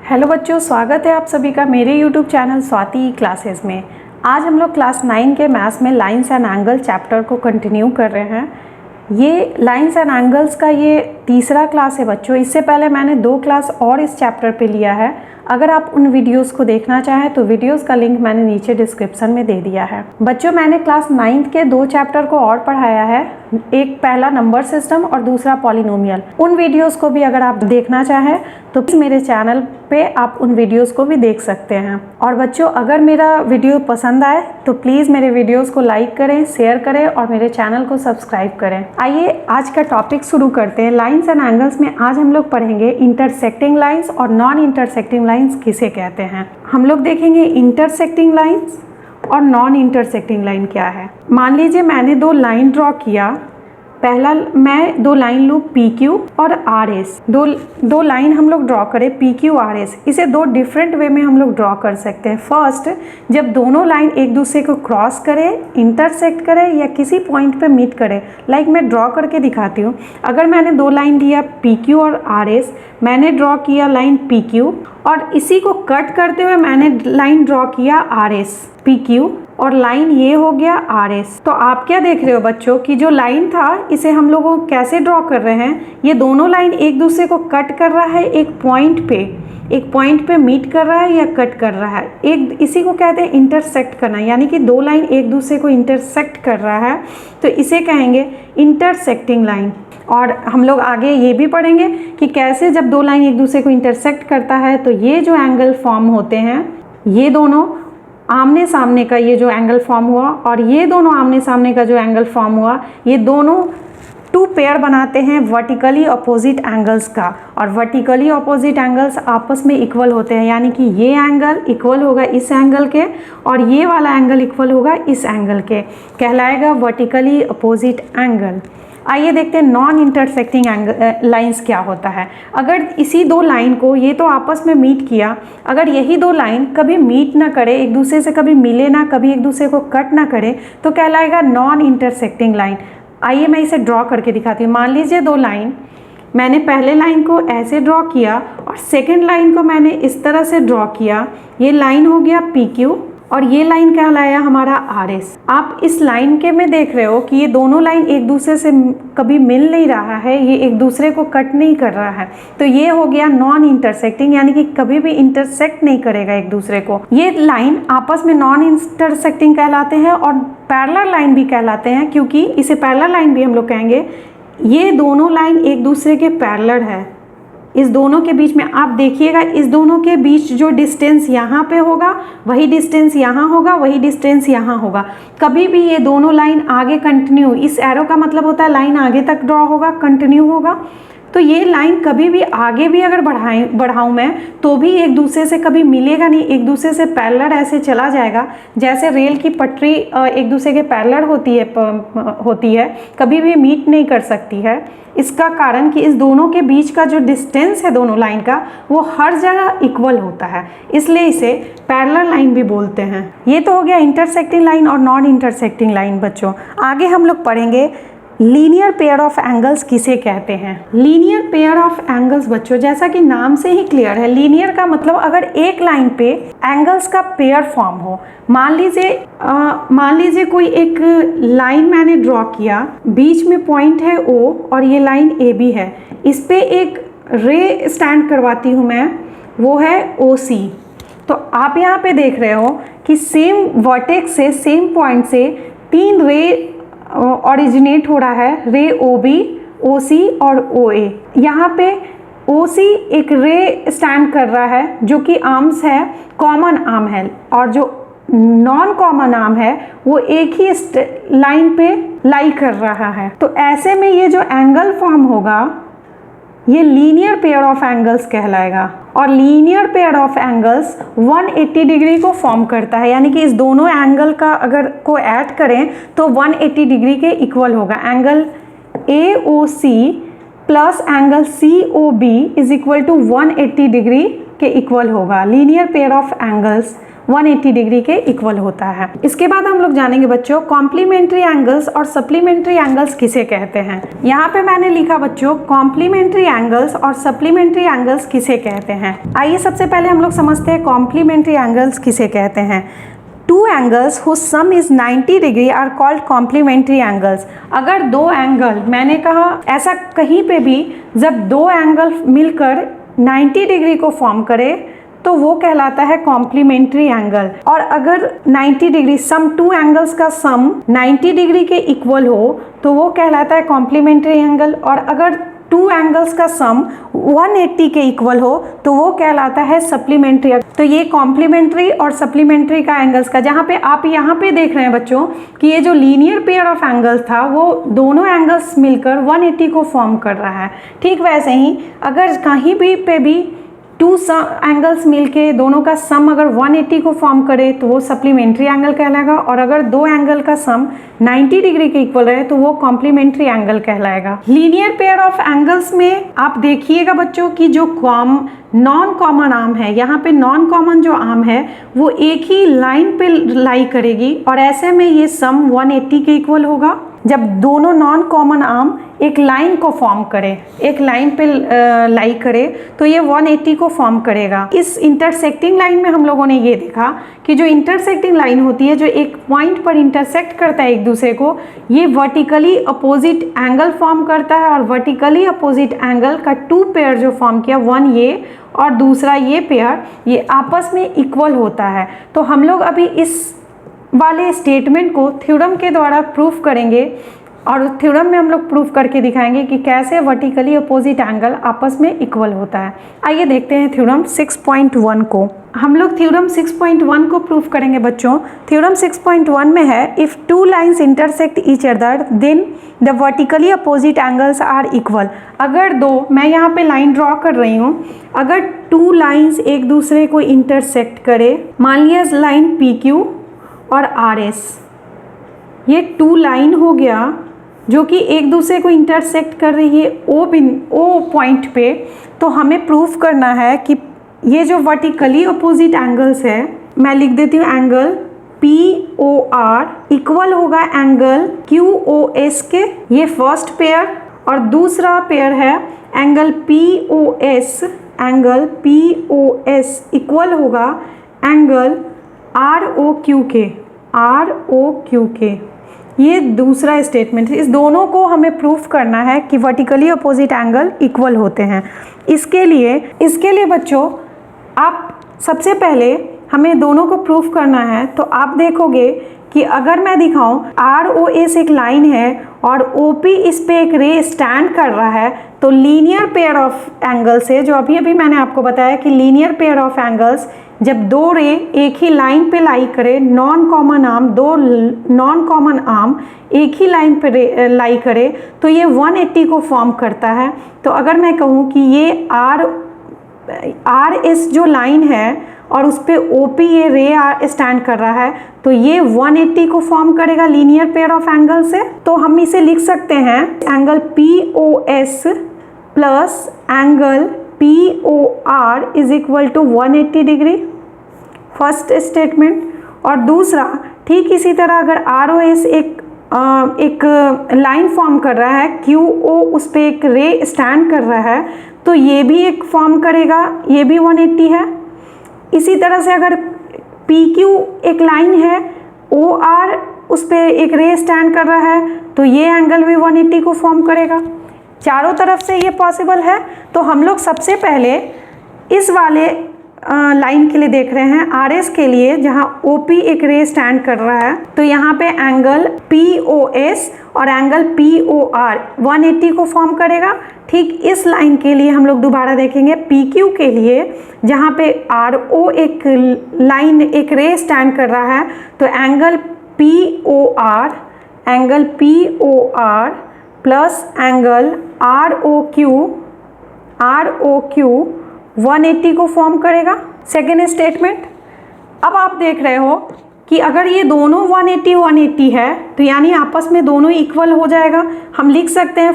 Hello बच्चों, स्वागत है आप सभी का मेरे यूट्यूब चैनल स्वाति क्लासेस में। आज हम लोग क्लास 9 के मैथ्स में लाइंस एंड एंगल चैप्टर को कंटिन्यू कर रहे हैं। ये लाइंस एंड एंगल्स का ये तीसरा क्लास है बच्चों। इससे पहले मैंने 2 क्लास और इस चैप्टर पे लिया है। अगर आप उन वीडियोस को देखना चाहें तो वीडियोस का लिंक मैंने नीचे डिस्क्रिप्शन में दे दिया है। बच्चों, मैंने क्लास 9 के 2 चैप्टर को और पढ़ाया है, एक पहला नंबर सिस्टम और दूसरा पॉलिनोमियल। उन वीडियोस को भी अगर आप देखना चाहें तो मेरे चैनल पे आप उन वीडियोस को भी देख सकते हैं। और बच्चों, अगर मेरा वीडियो पसंद आए तो प्लीज़ मेरे वीडियोस को लाइक करें, शेयर करें और मेरे चैनल को सब्सक्राइब करें। आइए आज का टॉपिक शुरू करते हैं। लाइंस एंड एंगल्स में आज हम लोग पढ़ेंगे इंटरसेक्टिंग लाइंस और नॉन इंटरसेक्टिंग लाइंस किसे कहते हैं। हम लोग देखेंगे इंटरसेक्टिंग लाइंस और नॉन इंटरसेक्टिंग लाइन क्या है। मान लीजिए मैंने 2 लाइन ड्रॉ किया। पहला मैं 2 लाइन लूँ PQ और RS। दो लाइन हम लोग ड्रॉ करें PQ RS। इसे 2 डिफरेंट वे में हम लोग ड्रॉ कर सकते हैं। फर्स्ट, जब दोनों लाइन एक दूसरे को क्रॉस करे, इंटरसेक्ट करे या किसी पॉइंट पे मीट करे। लाइक मैं ड्रॉ करके दिखाती हूँ। अगर मैंने 2 लाइन लिया PQ और RS, मैंने ड्रॉ किया लाइन PQ और इसी को कट करते हुए मैंने लाइन ड्रॉ किया RS PQ और लाइन ये हो गया RS। तो आप क्या देख रहे हो बच्चों कि जो लाइन था इसे हम लोगों कैसे ड्रॉ कर रहे हैं। ये दोनों लाइन एक दूसरे को कट कर रहा है, एक पॉइंट पे मीट कर रहा है या कट कर रहा है। एक इसी को कहते हैं इंटरसेक्ट करना, यानी कि 2 लाइन एक दूसरे को इंटरसेक्ट कर रहा है तो इसे कहेंगे इंटरसेक्टिंग लाइन। और हम लोग आगे ये भी पढ़ेंगे कि कैसे जब 2 लाइन एक दूसरे को इंटरसेक्ट करता है तो ये जो एंगल फॉर्म होते हैं, ये दोनों आमने सामने का ये जो एंगल फॉर्म हुआ और ये दोनों आमने सामने का जो एंगल फॉर्म हुआ, ये दोनों 2 पेयर बनाते हैं वर्टिकली अपोजिट एंगल्स का। और वर्टिकली अपोजिट एंगल्स आपस में इक्वल होते हैं, यानी कि ये एंगल इक्वल होगा इस एंगल के और ये वाला एंगल इक्वल होगा इस एंगल के, कहलाएगा वर्टिकली अपोजिट एंगल। आइए देखते हैं नॉन इंटरसेक्टिंग लाइंस क्या होता है। अगर इसी 2 लाइन को, ये तो आपस में मीट किया, अगर यही 2 लाइन कभी मीट ना करे, एक दूसरे से कभी मिले ना, कभी एक दूसरे को कट ना करे, तो कहलाएगा नॉन इंटरसेक्टिंग लाइन। आइए मैं इसे ड्रॉ करके दिखाती हूँ। मान लीजिए 2 लाइन, मैंने पहले लाइन को ऐसे ड्रॉ किया और सेकेंड लाइन को मैंने इस तरह से ड्रॉ किया। ये लाइन हो गया PQ और ये लाइन कहलाया हमारा RS। आप इस लाइन के में देख रहे हो कि ये दोनों लाइन एक दूसरे से कभी मिल नहीं रहा है, ये एक दूसरे को कट नहीं कर रहा है, तो ये हो गया नॉन इंटरसेक्टिंग, यानी कि कभी भी इंटरसेक्ट नहीं करेगा एक दूसरे को। ये लाइन आपस में नॉन इंटरसेक्टिंग कहलाते हैं और पैरेलल लाइन भी कहलाते हैं, क्योंकि इसे पैरेलल लाइन भी हम लोग कहेंगे। ये दोनों लाइन एक दूसरे के पैरेलल है। इस दोनों के बीच में आप देखिएगा, इस दोनों के बीच जो डिस्टेंस यहाँ पे होगा वही डिस्टेंस यहाँ होगा, वही डिस्टेंस यहाँ होगा। कभी भी ये दोनों लाइन आगे कंटिन्यू, इस एरो का मतलब होता है लाइन आगे तक ड्रॉ होगा, कंटिन्यू होगा। तो ये लाइन कभी भी आगे भी अगर बढ़ाऊँ मैं तो भी एक दूसरे से कभी मिलेगा नहीं, एक दूसरे से पैरेलल ऐसे चला जाएगा। जैसे रेल की पटरी एक दूसरे के पैरेलल होती है, कभी भी मीट नहीं कर सकती है। इसका कारण कि इस दोनों के बीच का जो डिस्टेंस है दोनों लाइन का, वो हर जगह इक्वल होता है, इसलिए इसे पैरेलल लाइन भी बोलते हैं। ये तो हो गया इंटरसेक्टिंग लाइन और नॉन इंटरसेक्टिंग लाइन। बच्चों, आगे हम लोग पढ़ेंगे लीनियर पेयर ऑफ एंगल्स किसे कहते हैं। लीनियर पेयर ऑफ एंगल्स बच्चों, जैसा कि नाम से ही क्लियर है, लीनियर का मतलब अगर एक लाइन पे एंगल्स का पेयर फॉर्म हो। मान लीजिए कोई एक लाइन मैंने ड्रॉ किया, बीच में पॉइंट है O और ये लाइन AB है, इस पे एक रे स्टैंड करवाती हूँ मैं, वो है OC। तो आप यहाँ पे देख रहे हो कि सेम वर्टेक्स से, सेम पॉइंट से 3 रे ओरिजिनेट हो रहा है, रे OB, OC और OA। यहाँ पे OC एक रे स्टैंड कर रहा है जो कि आर्म्स है, कॉमन आर्म है, और जो नॉन कॉमन आर्म है वो एक ही लाइन पे लाई कर रहा है। तो ऐसे में ये जो एंगल फॉर्म होगा ये लीनियर पेयर ऑफ एंगल्स कहलाएगा। और linear pair of angles 180 degree को फॉर्म करता है, यानी कि इस दोनों एंगल का अगर को ऐड करें तो 180 डिग्री के इक्वल होगा। Angle AOC plus angle COB is equal to 180 degree के इक्वल होगा। Linear pair of angles 180 degree के इक्वल होता है। इसके बाद हम लोग जानेंगे बच्चों कॉम्प्लीमेंट्री एंगल्स और सप्लीमेंट्री एंगल्स किसे कहते हैं। यहाँ पे मैंने लिखा बच्चों कॉम्प्लीमेंट्री एंगल्स और सप्लीमेंट्री एंगल्स किसे कहते हैं। आइए सबसे पहले हम लोग समझते हैं कॉम्प्लीमेंट्री एंगल्स किसे कहते हैं। Two angles whose sum is 90 degree are called complementary angles. अगर दो एंगल, मैंने कहा ऐसा कहीं पे भी जब दो एंगल मिलकर 90 डिग्री को फॉर्म करे तो वो कहलाता है कॉम्प्लीमेंट्री एंगल। और अगर 90 डिग्री सम टू एंगल्स का सम 90 डिग्री के इक्वल हो तो वो कहलाता है कॉम्प्लीमेंट्री एंगल। और अगर टू एंगल्स का सम 180 के इक्वल हो तो वो कहलाता है सप्लीमेंट्री। तो ये कॉम्प्लीमेंट्री और सप्लीमेंट्री का एंगल्स का, जहाँ पे आप यहाँ पे देख रहे हैं बच्चों कि ये जो लीनियर पेयर ऑफ एंगल्स था वो दोनों एंगल्स मिलकर 180 को फॉर्म कर रहा है। ठीक वैसे ही अगर कहीं भी पे भी टू एंगल्स मिलके दोनों का सम अगर 180 को फॉर्म करे तो वो सप्लीमेंट्री एंगल कहलाएगा। और अगर दो एंगल का सम 90 डिग्री के इक्वल रहे तो वो कॉम्प्लीमेंट्री एंगल कहलाएगा। लीनियर पेयर ऑफ एंगल्स में आप देखिएगा बच्चों कि जो नॉन कॉमन आर्म है, यहाँ पे नॉन कॉमन जो आर्म है वो एक ही लाइन पे लाई करेगी और ऐसे में ये सम 180 के इक्वल होगा। जब दोनों नॉन कॉमन आर्म एक लाइन को फॉर्म करे, एक लाइन पे लाई करे तो ये 180 को फॉर्म करेगा। इस इंटरसेक्टिंग लाइन में हम लोगों ने ये देखा कि जो इंटरसेक्टिंग लाइन होती है, जो एक पॉइंट पर इंटरसेक्ट करता है एक दूसरे को, ये वर्टिकली अपोजिट एंगल फॉर्म करता है। और वर्टिकली अपोजिट एंगल का टू पेयर जो फॉर्म किया, वन ये और दूसरा ये पेयर, ये आपस में इक्वल होता है। तो हम लोग अभी इस वाले स्टेटमेंट को थ्योरम के द्वारा प्रूफ करेंगे और थ्योरम में हम लोग प्रूफ करके दिखाएंगे कि कैसे वर्टिकली अपोजिट एंगल आपस में इक्वल होता है। आइए देखते हैं थ्योरम 6.1 को। हम लोग थ्योरम 6.1 को प्रूफ करेंगे बच्चों। थ्योरम 6.1 में है if two lines intersect each other then the vertically opposite angles are equal. अगर दो, मैं यहाँ पे लाइन ड्रॉ कर रही हूँ, अगर टू लाइंस एक दूसरे को इंटरसेक्ट करे, मान लिया लाइन PQ और RS, ये टू लाइन हो गया जो कि एक दूसरे को इंटरसेक्ट कर रही है O पॉइंट पे। तो हमें प्रूफ करना है कि ये जो वर्टिकली अपोजिट एंगल्स है, मैं लिख देती हूँ एंगल POR इक्वल होगा एंगल QOS के, ये फर्स्ट पेयर। और दूसरा पेयर है angle POS, angle POS equal होगा एंगल ROQ के। ये दूसरा स्टेटमेंट है। इस दोनों को हमें प्रूफ करना है कि वर्टिकली अपोजिट एंगल इक्वल होते हैं। इसके लिए बच्चों आप सबसे पहले हमें दोनों को प्रूफ करना है। तो आप देखोगे कि अगर मैं दिखाऊं ROS एक लाइन है और OP इस पे एक रे स्टैंड कर रहा है, तो लीनियर पेयर ऑफ एंगल्स है, जो अभी मैंने आपको बताया कि लीनियर पेयर ऑफ एंगल्स जब दो रे एक ही लाइन पे लाई करे, नॉन कॉमन आर्म एक ही लाइन पे लाई करे तो ये 180 को फॉर्म करता है। तो अगर मैं कहूँ कि ये RS जो लाइन है और उस पे OP ये रे स्टैंड कर रहा है तो ये 180 को फॉर्म करेगा लीनियर पेयर ऑफ एंगल से। तो हम इसे लिख सकते हैं angle POS plus angle POR is equal to 180 degree, first statement. और दूसरा ठीक इसी तरह अगर ROS एक लाइन फॉर्म कर रहा है, QO उस पर एक रे स्टैंड कर रहा है तो ये भी एक फॉर्म करेगा, ये भी 180 है। इसी तरह से अगर PQ एक लाइन है, OR उस पर एक रे स्टैंड कर रहा है तो ये एंगल भी 180 को फॉर्म करेगा। चारों तरफ से ये पॉसिबल है। तो हम लोग सबसे पहले इस वाले लाइन के लिए देख रहे हैं, RS के लिए, जहां OP एक रे स्टैंड कर रहा है तो यहाँ पे एंगल POS और एंगल POR 180 को फॉर्म करेगा। ठीक इस लाइन के लिए हम लोग दोबारा देखेंगे PQ के लिए, जहाँ पे RO एक लाइन एक रे स्टैंड कर रहा है तो angle POR plus angle ROQ 180 को फॉर्म करेगा, सेकेंड स्टेटमेंट। अब आप देख रहे हो कि अगर ये दोनों 180 है तो यानी आपस में दोनों इक्वल हो जाएगा। हम लिख सकते हैं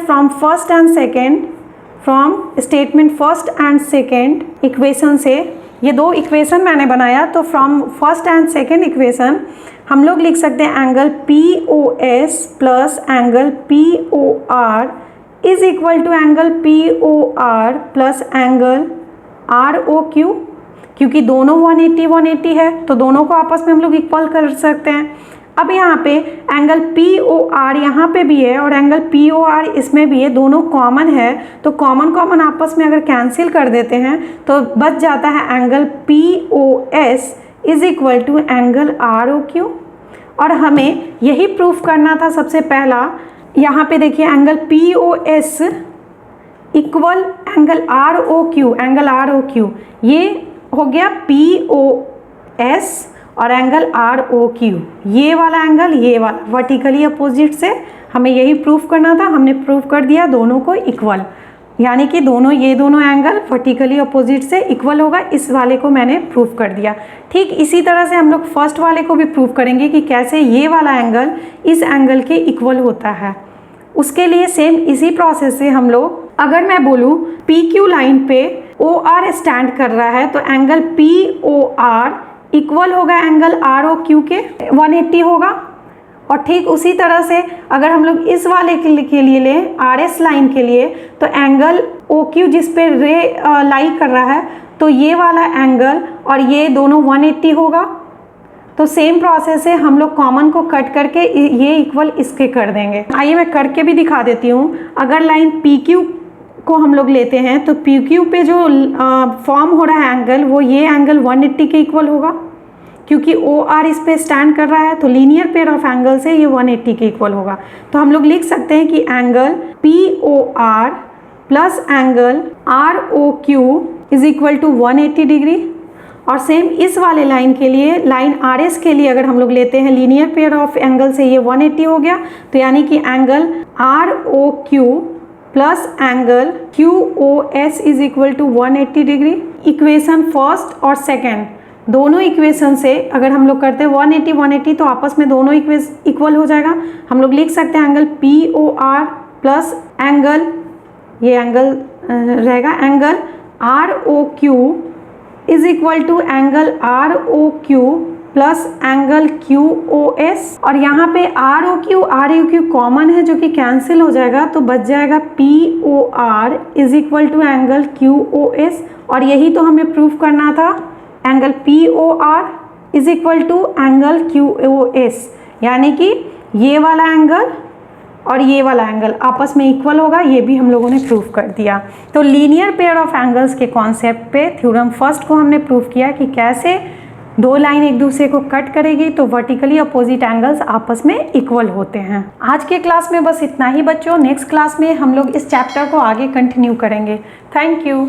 from statement first and second equation से ये दो इक्वेशन मैंने बनाया, तो from first and second equation हम लोग लिख सकते हैं angle POS plus angle POR is equal to angle POR plus angle ROQ, क्योंकि दोनों 180 है तो दोनों को आपस में हम लोग इक्वल कर सकते हैं। अब यहाँ पे एंगल POR यहाँ पे भी है और एंगल POR इसमें भी है, दोनों कॉमन है, तो कॉमन आपस में अगर कैंसिल कर देते हैं तो बच जाता है angle POS is equal to angle ROQ। और हमें यही प्रूफ करना था सबसे पहला। यहाँ पे देखिए angle POS equal angle ROQ, ये हो गया POS और एंगल ROQ, ये वाला एंगल, ये वाला वर्टिकली अपोजिट से हमें यही प्रूफ करना था। हमने प्रूफ कर दिया दोनों को इक्वल, यानी कि ये दोनों एंगल वर्टिकली अपोजिट से इक्वल होगा। इस वाले को मैंने प्रूफ कर दिया। ठीक इसी तरह से हम लोग फर्स्ट वाले को भी प्रूफ करेंगे कि कैसे ये वाला एंगल इस एंगल के इक्वल होता है। उसके लिए सेम इसी प्रोसेस से हम लोग, अगर मैं बोलूँ PQ लाइन पे OR स्टैंड कर रहा है तो एंगल POR इक्वल होगा एंगल ROQ के, 180 होगा। और ठीक उसी तरह से अगर हम लोग इस वाले के लिए लें RS लाइन के लिए, तो एंगल OQ जिस पे रे लाई कर रहा है, तो ये वाला एंगल और ये दोनों 180 होगा। तो सेम प्रोसेस है, हम लोग कॉमन को कट करके ये इक्वल इसके कर देंगे। आइए मैं करके भी दिखा देती हूँ। अगर लाइन PQ को हम लोग लेते हैं तो PQ पे जो फॉर्म हो रहा है एंगल, वो ये एंगल 180 के इक्वल होगा, क्योंकि OR इस पे स्टैंड कर रहा है, तो लीनियर पेयर ऑफ एंगल से ये 180 के इक्वल होगा। तो हम लोग लिख सकते हैं कि angle POR plus angle ROQ is equal to 180 degree. और सेम इस वाले लाइन के लिए, लाइन RS के लिए अगर हम लोग लेते हैं लीनियर पेयर ऑफ एंगल से, ये 180 हो गया, तो यानी कि angle ROQ plus angle QOS is equal to 180 degree. Equation first और सेकेंड दोनों इक्वेशन से अगर हम लोग करते हैं 180 तो आपस में दोनों इक्वल हो जाएगा। हम लोग लिख सकते हैं एंगल POR प्लस एंगल, ये एंगल रहेगा angle ROQ is equal to angle ROQ plus angle QOS। और यहाँ पे ROQ कॉमन है जो कि कैंसिल हो जाएगा, तो बच जाएगा POR is equal to angle QOS। और यही तो हमें प्रूफ करना था, angle POR is equal to angle QOS, यानी कि ये वाला एंगल और ये वाला एंगल आपस में इक्वल होगा। ये भी हम लोगों ने प्रूफ कर दिया। तो लीनियर पेयर ऑफ एंगल्स के कॉन्सेप्ट पे थ्योरम फर्स्ट को हमने प्रूफ किया कि कैसे दो लाइन एक दूसरे को कट करेगी तो वर्टिकली अपोजिट एंगल्स आपस में इक्वल होते हैं। आज के क्लास में बस इतना ही बच्चों। नेक्स्ट क्लास में हम लोग इस चैप्टर को आगे कंटिन्यू करेंगे। Thank you.